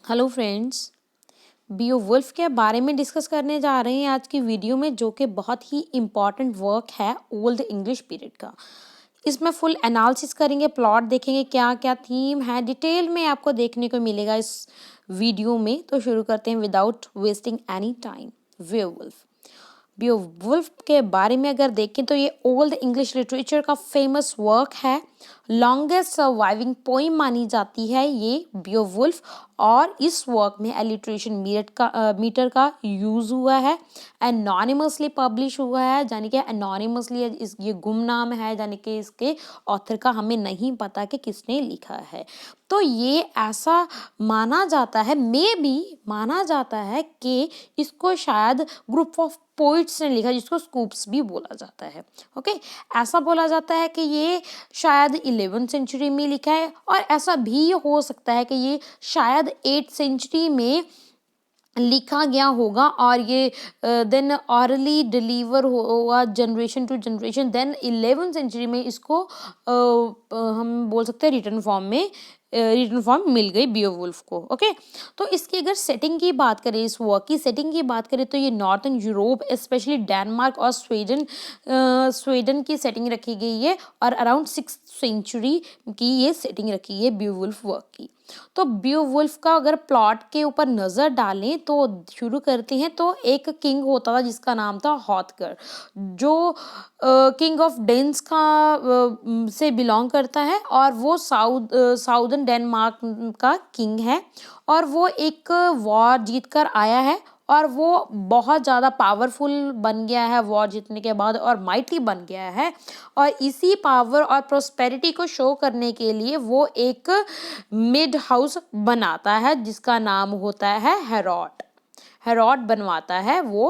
Hello friends, बीओवुल्फ के बारे में डिस्कस करने जा रहे हैं आज की वीडियो में, जो कि बहुत ही इम्पॉर्टेंट वर्क है ओल्ड इंग्लिश पीरियड का। इसमें फुल एनालिसिस करेंगे, प्लॉट देखेंगे, क्या क्या थीम है डिटेल में आपको देखने को मिलेगा इस वीडियो में। तो शुरू करते हैं विदाउट वेस्टिंग एनी टाइम। बीओवुल्फ बीओवुल्फ के बारे में अगर देखें तो ये ओल्ड इंग्लिश लिटरेचर का फेमस वर्क है। लॉन्गेस्ट सर्वाइविंग पोइम मानी जाती है ये बीओवुल्फ, और इस वर्क में एलिट्रेशन मीटर का यूज हुआ है। एनोनिमसली पब्लिश हुआ है, यानी कि एनोनिमसली ये गुमनाम है, यानी कि इसके ऑथर का हमें नहीं पता कि किसने लिखा है। तो ये ऐसा माना जाता है, माना जाता है कि इसको शायद ग्रुप ऑफ पोइट्स ने लिखा, जिसको स्कूप्स भी बोला जाता है। ओके, ऐसा बोला जाता है कि ये शायद 11th सेंचुरी में लिखा है, और ऐसा भी हो सकता है कि ये शायद 8th सेंचुरी में लिखा गया होगा, और ये देन ऑरली डिलीवर हुआ generation to generation. Then 11th century में इसको हम बोल सकते हैं रिटन फॉर्म मिल गई बीओवुल्फ को। ओके, तो इसकी अगर सेटिंग की बात करें, इस वर्क की सेटिंग की बात करें, तो ये नॉर्थन यूरोप स्पेशली डेनमार्क और स्वीडन की सेटिंग रखी गई है, और अराउंड 6th सेंचुरी की ये सेटिंग रखी है बीओवुल्फ वर्क की। तो बीओवुल्फ का अगर प्लॉट के ऊपर नजर डालें तो शुरू करते हैं। तो एक किंग होता था जिसका नाम था हॉथगर, जो किंग ऑफ डेन्स का से बिलोंग करता है, और वो साउदर्न डेनमार्क का किंग है, और वो एक वॉर जीत कर आया है, और वो बहुत ज़्यादा पावरफुल बन गया है वॉर जीतने के बाद, और माइटी बन गया है। और इसी पावर और प्रोस्पेरिटी को शो करने के लिए वो एक मिड हाउस बनाता है, जिसका नाम होता है हेरॉट। हेरॉट बनवाता है वो,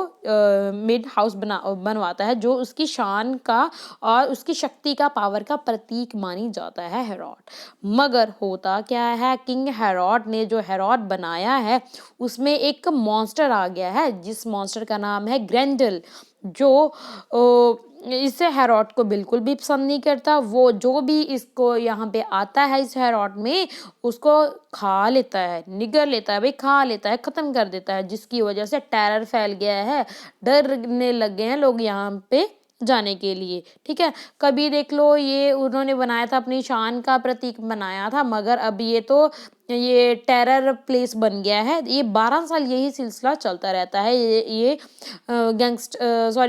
मिड हाउस बनवाता है, जो उसकी शान का और उसकी शक्ति का, पावर का प्रतीक मानी जाता है हेरॉट। मगर होता क्या है, किंग हेरॉट ने जो हेरॉट बनाया है उसमें एक मॉन्स्टर आ गया है, जिस मॉन्स्टर का नाम है ग्रेंडल, जो इससे हेरॉट को बिल्कुल भी पसंद नहीं करता। वो जो भी इसको यहाँ पे आता है इस हेरॉट में, उसको खा लेता है, निगल लेता है, भाई खा लेता है, खत्म कर देता है, जिसकी वजह से टेरर फैल गया है, डरने लग गए हैं लोग यहाँ पे जाने के लिए। ठीक है, कभी देख लो ये उन्होंने बनाया था, अपनी शान का प्रतीक बनाया था, मगर अब ये टेरर प्लेस बन गया है। ये 12 साल यही सिलसिला चलता रहता है। ये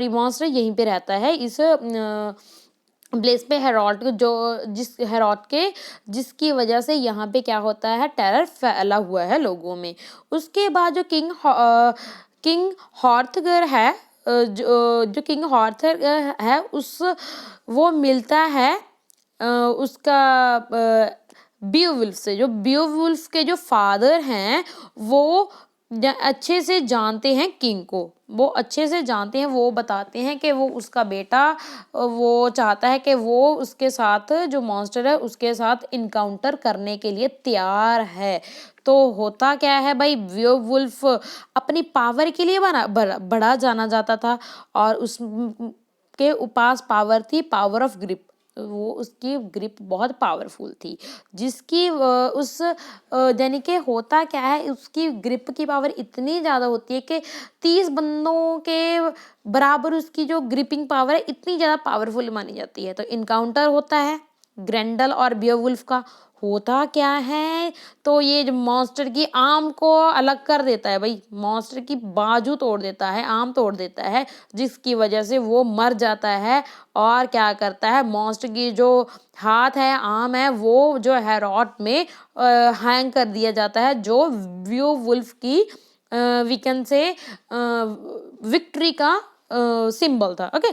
मॉन्स्टर यहीं पे रहता है, इस प्लेस पे हेरॉट, जिसकी वजह से यहाँ पे क्या होता है, टेरर फैला हुआ है लोगों में। उसके बाद जो किंग हॉर्थगर है, जो किंग हॉर्थगर है, वो मिलता है उसका बीओवुल्फ से। जो बीओवुल्फ के जो फादर हैं वो अच्छे से जानते हैं किंग को, वो अच्छे से जानते हैं। वो बताते हैं कि वो उसका बेटा, वो चाहता है कि वो उसके साथ, जो मॉन्स्टर है उसके साथ इनकाउंटर करने के लिए तैयार है। तो होता क्या है भाई, बीओवुल्फ अपनी पावर के लिए बड़ा जाना जाता था, और उस के पास पावर थी, पावर ऑफ ग्रिप। वो उसकी ग्रिप बहुत पावरफुल थी, जिसकी यानी कि होता क्या है, उसकी ग्रिप की पावर इतनी ज़्यादा होती है कि 30 बंदों के बराबर उसकी जो ग्रिपिंग पावर है इतनी ज़्यादा पावरफुल मानी जाती है। तो इनकाउंटर होता है ग्रेंडल और बीओवुल्फ का। होता क्या है, तो ये जो मॉन्स्टर की आर्म को अलग कर देता है भाई, मॉन्स्टर की बाजू तोड़ देता है, आर्म तोड़ देता है, जिसकी वजह से वो मर जाता है। और क्या करता है, मॉन्स्टर की जो हाथ है, आर्म है, वो जो हेरॉट में हैंग कर दिया जाता है, जो बीओवुल्फ की वीकन से विक्ट्री का सिंबल था। ओके,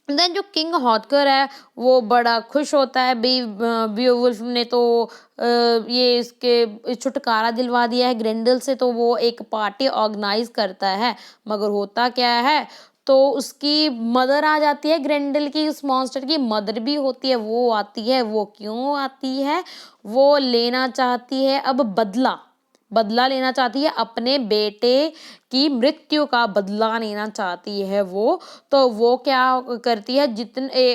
देन जो किंग हॉथकर है वो बड़ा खुश होता है, बीओवुल्फ ने तो ये इसके छुटकारा दिलवा दिया है ग्रेंडल से, तो वो एक पार्टी ऑर्गेनाइज करता है। मगर होता क्या है, तो उसकी मदर आ जाती है, ग्रेंडल की, उस मॉन्स्टर की मदर भी होती है, वो आती है। वो क्यों आती है, वो लेना चाहती है अब बदला लेना चाहती है अपने बेटे की मृत्यु का बदला लेना चाहती है वो, तो वो क्या करती है,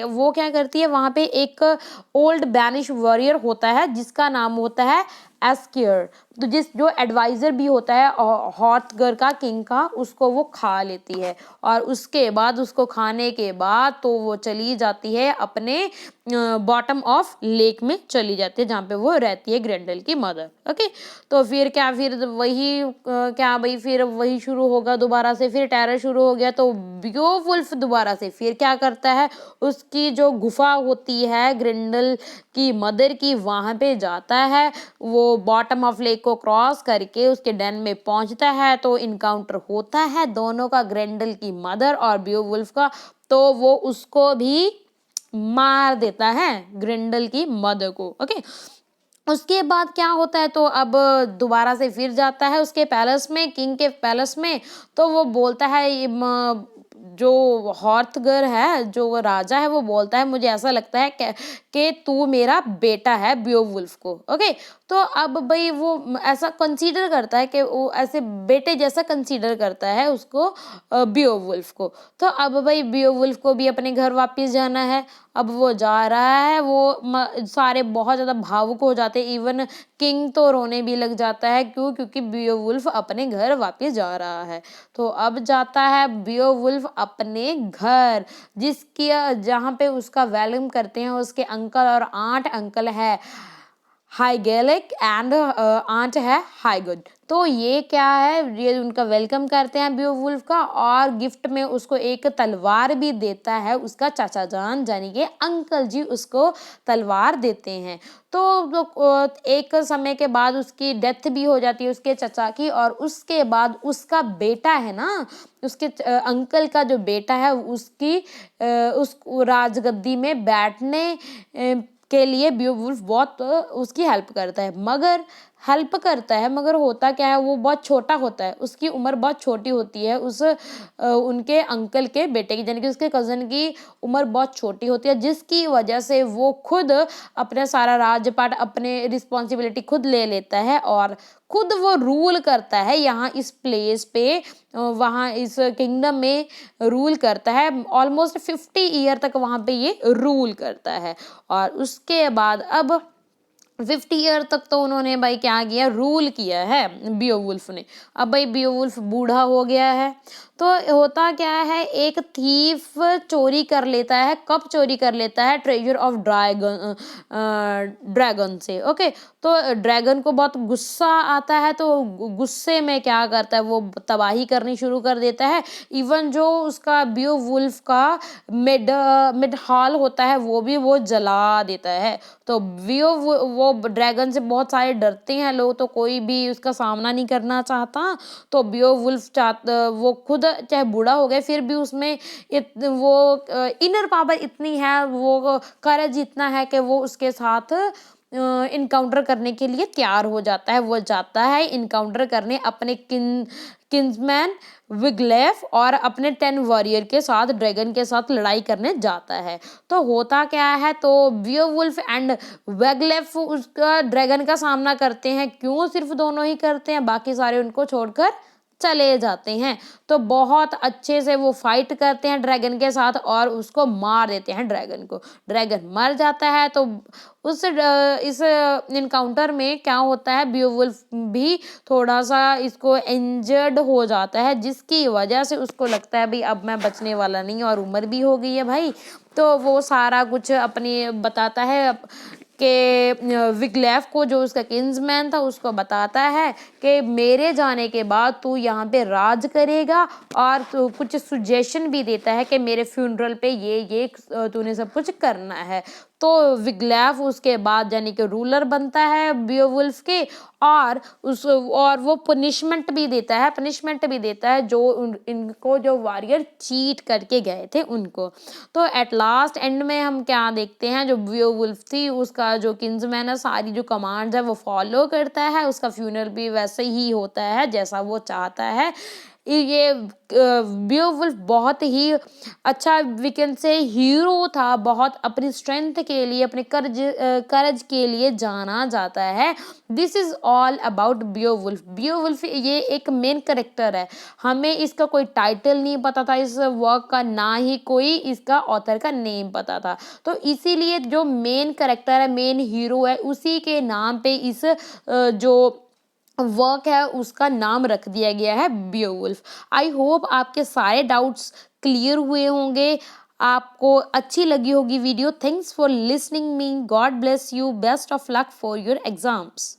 वो क्या करती है, वहाँ पे एक ओल्ड बैनिश वॉरियर होता है जिसका नाम होता है एस्कियर, तो जो एडवाइजर भी होता है हॉर्थगर का, किंग का, उसको वो खा लेती है। और उसके बाद उसको खाने के बाद तो वो चली जाती है अपने बॉटम ऑफ लेक में चली जाती है, जहाँ पे वो रहती है ग्रेंडल की मदर। ओके, तो फिर क्या, फिर वही क्या भाई, फिर वही शुरू होगा दोबारा से, फिर टेरर शुरू हो गया। तो बियोवुल्फ दोबारा से फिर क्या करता है, उसकी जो गुफा होती है ग्रिंडल की मदर की, वहां पे जाता है, वो बॉटम ऑफ लेक को क्रॉस करके उसके डेन में पहुंचता है। तो इनकाउंटर होता है दोनों का, ग्रेंडल की मदर और बियोवुल्फ का। तो वो उसको भी मार देता है, ग्रिंडल की मदर को। ओके, उसके बाद क्या होता है, तो अब दोबारा से फिर जाता है उसके पैलेस में, किंग के पैलेस में। तो वो बोलता है, जो हॉर्थगर है, जो वो राजा है, वो बोलता है मुझे ऐसा लगता है कि तू मेरा बेटा है बियोवुल्फ को। ओके, तो अब भाई वो ऐसा कंसीडर करता है कि वो ऐसे बेटे जैसा कंसीडर करता है उसको, बियोवुल्फ को। तो अब भाई बियोवुल्फ को भी अपने घर वापस जाना है। अब वो जा रहा है, वो सारे बहुत ज़्यादा भावुक हो जाते हैं, इवन किंग तो रोने भी लग जाता है। क्यों? क्योंकि बियोवुल्फ अपने घर वापस जा रहा है। तो अब जाता है बियोवुल्फ अपने घर, जिसकी जहाँ पे उसका वेलकम करते हैं उसके अंकल और आंट। अंकल है हाइगेलिक एंड आंट है हाइगुड। तो ये क्या है, ये उनका वेलकम करते हैं बियोवुल्फ का, और गिफ्ट में उसको एक तलवार भी देता है उसका चाचा जान, यानी कि अंकल जी उसको तलवार देते हैं। तो एक समय के बाद उसकी डेथ भी हो जाती है उसके चचा की, और उसके बाद उसका बेटा है ना, उसके अंकल का जो बेटा है, उस राजगद्दी में बैठने के लिए बियोवुल्फ बहुत उसकी हेल्प करता है। मगर होता क्या है, वो बहुत छोटा होता है, उसकी उम्र बहुत छोटी होती है, उनके अंकल के बेटे की, यानी कि उसके कज़न की उम्र बहुत छोटी होती है, जिसकी वजह से वो खुद अपना सारा राजपाट, अपने रिस्पॉन्सिबिलिटी खुद ले लेता है और खुद वो रूल करता है यहाँ इस प्लेस पे, वहाँ इस किंगडम में रूल करता है। ऑलमोस्ट 50 ईयर तक वहाँ पे ये रूल करता है। और उसके बाद अब 50 ईयर तक तो उन्होंने भाई क्या किया, रूल किया है बियोवुल्फ ने। अब भाई बियोवुल्फ बूढ़ा हो गया है। तो होता क्या है, एक थीफ चोरी कर लेता है। कब चोरी कर लेता है? ट्रेजर ऑफ ड्रैगन से। ओके, तो ड्रैगन को बहुत गुस्सा आता है, तो गुस्से में क्या करता है, वो तबाही करनी शुरू कर देता है। इवन जो उसका बियोवुल्फ का मिड हॉल होता है वो भी वो जला देता है। तो वो ड्रैगन से बहुत सारे डरते हैं लोग, तो कोई भी उसका सामना नहीं करना चाहता। तो बियोवुल्फ वो खुद चाहे बूढ़ा हो गया, फिर भी उसमें वो इनर पावर इतनी है, वो करेज इतना है कि वो उसके साथ इनकाउंटर करने के लिए तैयार हो जाता है। वो जाता है इनकाउंटर करने अपने किंग्समैन विगलेफ और अपने 10 वॉरियर के साथ, ड्रैगन के साथ लड़ाई करने जाता है। तो होता क्या है, तो बियोवुल्फ एंड वेगलेफ उसका ड्रैगन का सामना करते हैं। क्यों सिर्फ दोनों ही करते हैं, बाकी सारे उनको छोड़कर चले जाते हैं। तो बहुत अच्छे से वो फाइट करते हैं ड्रैगन के साथ और उसको मार देते हैं ड्रैगन को। ड्रैगन मर जाता है। तो इस इनकाउंटर में क्या होता है, बियोवुल्फ भी थोड़ा सा इसको इंजर्ड हो जाता है, जिसकी वजह से उसको लगता है भाई अब मैं बचने वाला नहीं, और उम्र भी हो गई है भाई। तो वो सारा कुछ अपनी बताता है कि विगलेफ को, जो उसका किंग्समैन था, उसको बताता है कि मेरे जाने के बाद तू यहाँ पे राज करेगा, और तू कुछ सुजेशन भी देता है कि मेरे फ्यूनरल पे ये तूने सब कुछ करना है। तो विगलेफ उसके बाद यानी कि रूलर बनता है बियोवुल्फ के, और वो पनिशमेंट भी देता है जो इनको जो वॉरियर चीट करके गए थे उनको। तो एट लास्ट एंड में हम क्या देखते हैं, जो बियोवुल्फ थी उसका जो किंग्समैन है, सारी जो कमांड्स है वो फॉलो करता है, उसका फ्यूनरल भी वैसे ही होता है जैसा वो चाहता है। ये बियोवुल्फ बहुत ही अच्छा वी कैन से हीरो था, बहुत अपनी स्ट्रेंथ के लिए, अपने करज के लिए जाना जाता है। This is all about Beowulf. Beowulf ये एक मेन करेक्टर है। हमें इसका कोई टाइटल नहीं पता था इस वर्क का, ना ही कोई इसका ऑथर का नेम पता था। तो इसीलिए जो मेन करेक्टर है, मेन हीरो है, उसी के नाम पे इस जो वर्क है उसका नाम रख दिया गया है बियोवुल्फ। आई होप आपके सारे डाउट्स क्लियर हुए होंगे, आपको अच्छी लगी होगी video. Thanks for listening me, God bless you, best of luck for your exams.